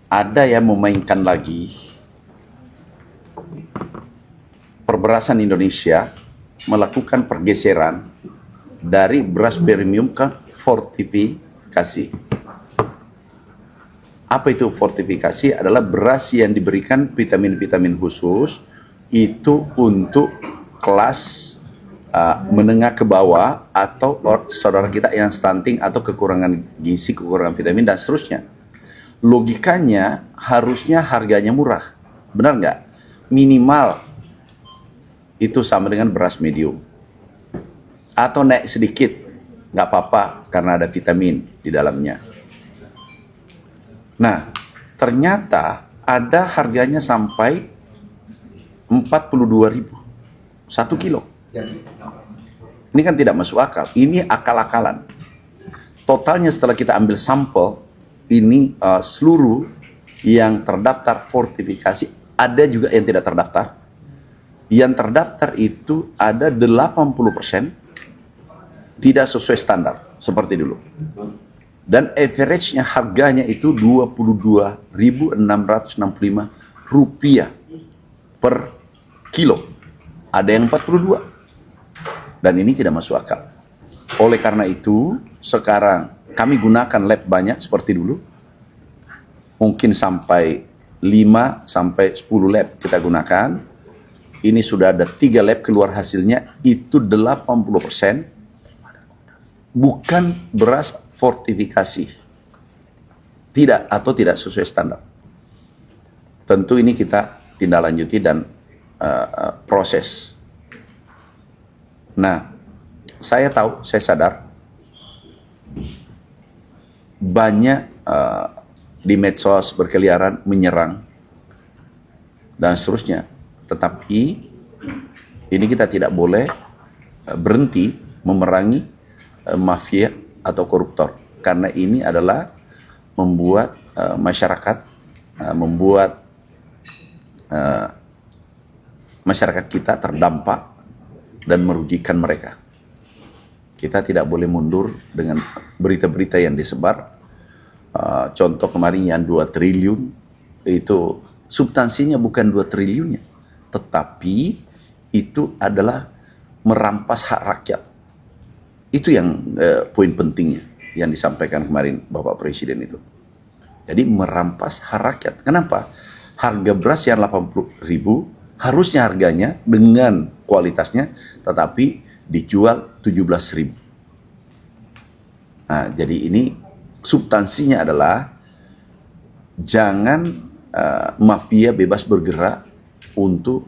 ada yang memainkan lagi perberasan Indonesia melakukan pergeseran dari beras premium ke fortifikasi. Apa itu fortifikasi? Adalah beras yang diberikan vitamin-vitamin khusus itu untuk kelas menengah ke bawah atau saudara kita yang stunting atau kekurangan gizi, kekurangan vitamin dan seterusnya. Logikanya harusnya harganya murah, benar nggak? Minimal itu sama dengan beras medium atau naik sedikit, nggak apa-apa karena ada vitamin di dalamnya. Nah, ternyata ada harganya sampai 42.000 1 kilo. Ini kan tidak masuk akal. Ini akal-akalan. Totalnya setelah kita ambil sampel, ini seluruh yang terdaftar fortifikasi, ada juga yang tidak terdaftar. Yang terdaftar itu ada 80% tidak sesuai standar, seperti dulu. Dan average-nya harganya itu Rp22.665 per kilo. Ada yang 42. Dan ini tidak masuk akal. Oleh karena itu, sekarang kami gunakan lab banyak seperti dulu. Mungkin sampai 5 sampai 10 lab kita gunakan. Ini sudah ada 3 lab keluar hasilnya, itu 80% bukan beras fortifikasi. Tidak atau tidak sesuai standar. Tentu ini kita tindak lanjuti dan proses. Nah, saya tahu, saya sadar banyak di medsos berkeliaran menyerang dan seterusnya. Tetapi ini kita tidak boleh berhenti memerangi mafia atau koruptor, karena ini adalah membuat masyarakat masyarakat kita terdampak dan merugikan mereka. Kita tidak boleh mundur dengan berita-berita yang disebar. Contoh kemarin yang 2 triliun, itu substansinya bukan 2 triliunnya, tetapi itu adalah merampas hak rakyat. Itu yang poin pentingnya yang disampaikan kemarin Bapak Presiden itu. Jadi merampas hak rakyat. Kenapa? Harga beras yang 80.000 harusnya harganya dengan kualitasnya, tetapi dijual 17.000. Nah, jadi ini substansinya adalah jangan mafia bebas bergerak untuk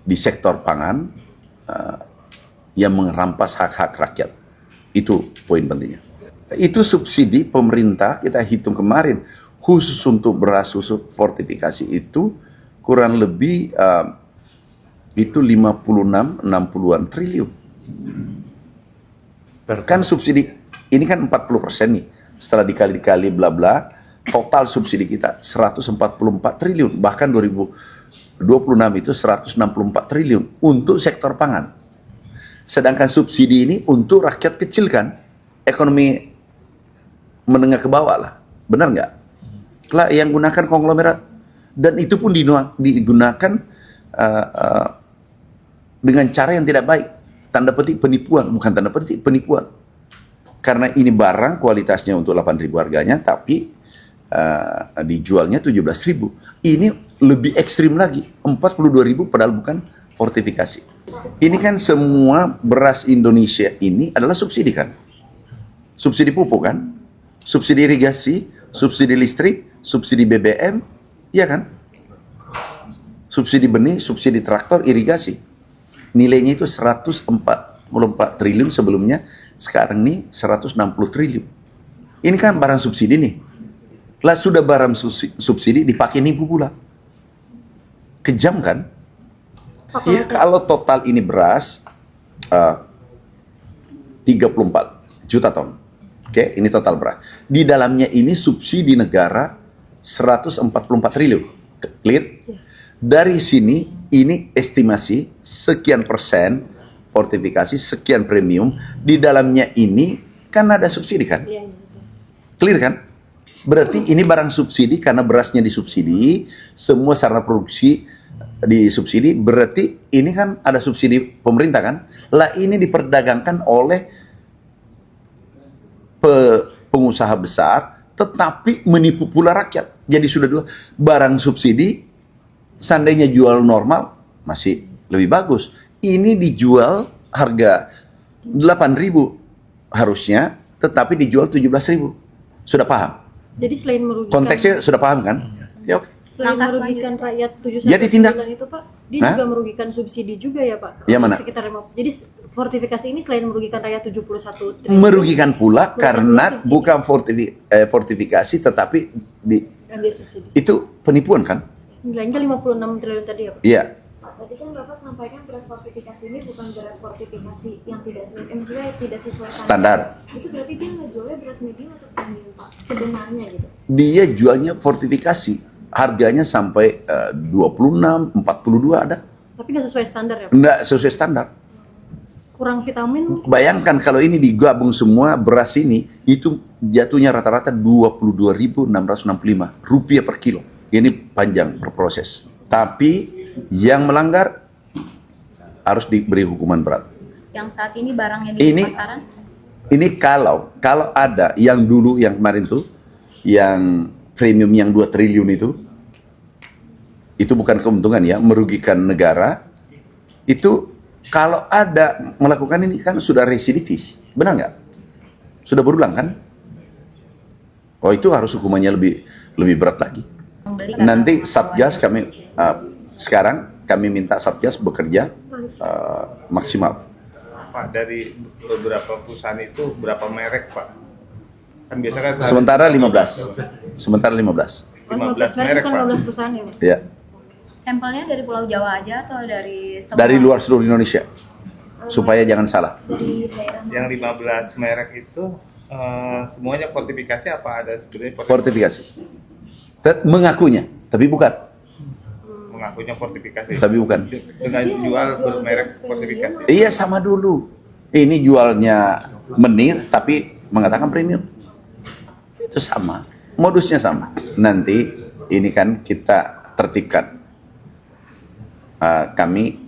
di sektor pangan yang merampas hak-hak rakyat. Itu poin pentingnya. Itu subsidi pemerintah kita hitung kemarin khusus untuk beras khusus fortifikasi itu kurang lebih itu 56-60-an triliun. Kan subsidi ini kan 40% nih. Setelah dikali-kali bla bla, total subsidi kita 144 triliun. Bahkan 2026 itu 164 triliun untuk sektor pangan. Sedangkan subsidi ini untuk rakyat kecil kan, ekonomi menengah ke bawah lah. Benar nggak? Lah yang gunakan konglomerat. Dan itu pun digunakan dengan cara yang tidak baik. Tanda petik penipuan, bukan tanda petik penipuan. Karena ini barang kualitasnya untuk 8.000 harganya, tapi dijualnya 17.000. Ini lebih ekstrim lagi, 42.000 padahal bukan fortifikasi. Ini kan semua beras Indonesia ini adalah subsidi kan? Subsidi pupuk kan? Subsidi irigasi, subsidi listrik, subsidi BBM, iya kan? Subsidi benih, subsidi traktor, irigasi. Nilainya itu 144 triliun sebelumnya, sekarang nih 160 triliun. Ini kan barang subsidi nih. Lah sudah barang subsidi dipakai nipu pula. Kejam kan? Ya kalau total ini beras 34 juta ton. Oke, ini total beras. Di dalamnya ini subsidi negara 144 triliun. Clear? Dari sini, ini estimasi sekian persen fortifikasi, sekian premium. Di dalamnya ini kan ada subsidi kan? Clear kan? Berarti ini barang subsidi karena berasnya disubsidi, semua sarana produksi disubsidi, berarti ini kan ada subsidi pemerintah kan? Lah ini diperdagangkan oleh pengusaha besar, tetapi menipu pula rakyat. Jadi sudah dua, barang subsidi, seandainya jual normal, masih lebih bagus. Ini dijual harga 8.000 harusnya, tetapi dijual 17.000. Sudah paham? Jadi selain merugikan, Konteksnya sudah paham kan? Ya oke. selain Langkah merugikan rakyat Jadi tindak- 719 itu Pak, dia Hah? juga merugikan subsidi juga ya Pak? Ya, mana? Sekitar 50. Jadi fortifikasi ini selain merugikan rakyat 71 triliun, Merugikan pula karena subsidi. bukan fortifikasi, tetapi ambil subsidi. itu penipuan kan? Nilainya 56 triliun tadi ya Pak? Iya. Pak, tadi kan Bapak sampaikan beras fortifikasi ini bukan beras fortifikasi yang tidak maksudnya tidak sesuai Standar. Itu berarti dia nggak jualnya beras medium atau premium Pak? Sebenarnya gitu. Dia jualnya fortifikasi, harganya sampai 26, 42 ada. Tapi nggak sesuai standar ya Pak? Enggak sesuai standar. Kurang vitamin, Bayangkan kalau ini digabung semua beras ini, itu jatuhnya rata-rata 22.665 rupiah per kilo. Ini panjang berproses. Tapi yang melanggar harus diberi hukuman berat. Yang saat ini barangnya di Ini- pasaran? Ini kalau ada yang dulu yang kemarin tuh, yang premium yang 2 triliun itu bukan keuntungan ya, merugikan negara. Itu kalau ada melakukan ini kan sudah residivis, benar nggak? Sudah berulang kan? Oh itu harus hukumannya lebih berat lagi. Membeli karena Nanti pengetahuan. Satgas kami sekarang kami minta Satgas bekerja maksimal. Pak, dari beberapa perusahaan itu berapa merek Pak? Kan biasa kan Sementara 15. Sementara 15. 15 merek merek kan Pak. 15 perusahaan ya Pak? Ya. Sampelnya dari Pulau Jawa aja atau dari semua? Dari luar seluruh Indonesia. Supaya jangan salah. Dari daerah Yang 15 merek itu semuanya fortifikasi apa ada sebenarnya Fortifikasi. Mengakunya, tapi bukan. mengakunya fortifikasi? Tapi bukan. Dengan jual bermerek fortifikasi. Iya sama dulu. Ini jualnya menir tapi mengatakan premium. Itu sama. Modusnya sama. Nanti ini kan kita tertibkan. Kami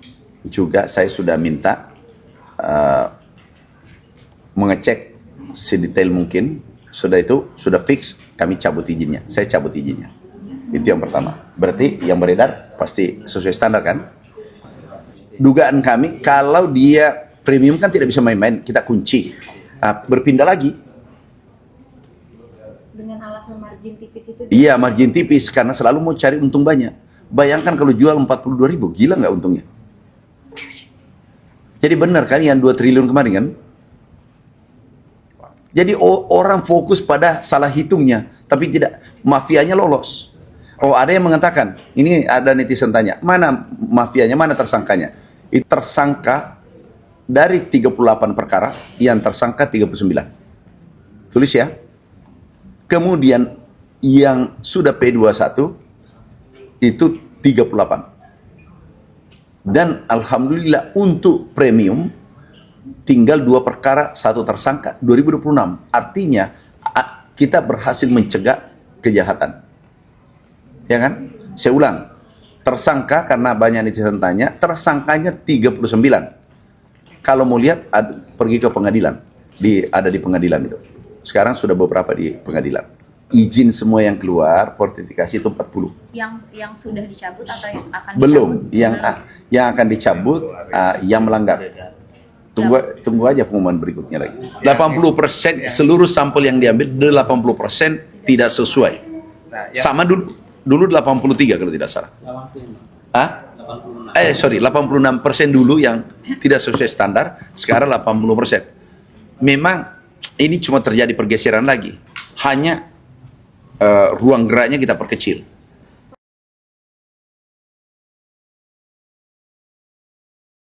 juga saya sudah minta mengecek sedetail mungkin. Sudah itu sudah fix kami cabut izinnya. Saya cabut izinnya. Itu yang pertama. Berarti yang beredar pasti sesuai standar kan? Dugaan kami kalau dia premium kan tidak bisa main-main, kita kunci. Berpindah lagi. dengan alasan margin tipis itu. Iya, margin tipis karena selalu mau cari untung banyak. Bayangkan kalau jual 42.000, gila nggak untungnya? Jadi benar kan yang 2 triliun kemarin kan? Jadi orang fokus pada salah hitungnya, tapi tidak, mafianya lolos. Oh, ada yang mengatakan, ini ada netizen tanya, mana mafianya, mana tersangkanya? Itu tersangka dari 38 perkara, yang tersangka 39. Tulis ya. Kemudian yang sudah P21 itu 38. Dan alhamdulillah untuk premium tinggal 2 perkara, 1 tersangka 2026. Artinya kita berhasil mencegah kejahatan. Ya kan? Saya ulang. Tersangka karena banyak netizen tanya, tersangkanya 39. Kalau mau lihat pergi ke pengadilan. Ada di pengadilan itu. Sekarang sudah beberapa di pengadilan. Izin semua yang keluar, fortifikasi itu 40. Yang sudah dicabut atau yang akan Belum, dicabut? yang akan dicabut yang melanggar. Tunggu aja pengumuman berikutnya lagi. 80% seluruh sampel yang diambil 80% tidak sesuai. Nah, yang Sama dulu 83 kalau tidak salah. Hah? 86% dulu yang tidak sesuai standar, sekarang 80%. Memang ini cuma terjadi pergeseran lagi. Hanya ruang geraknya kita perkecil.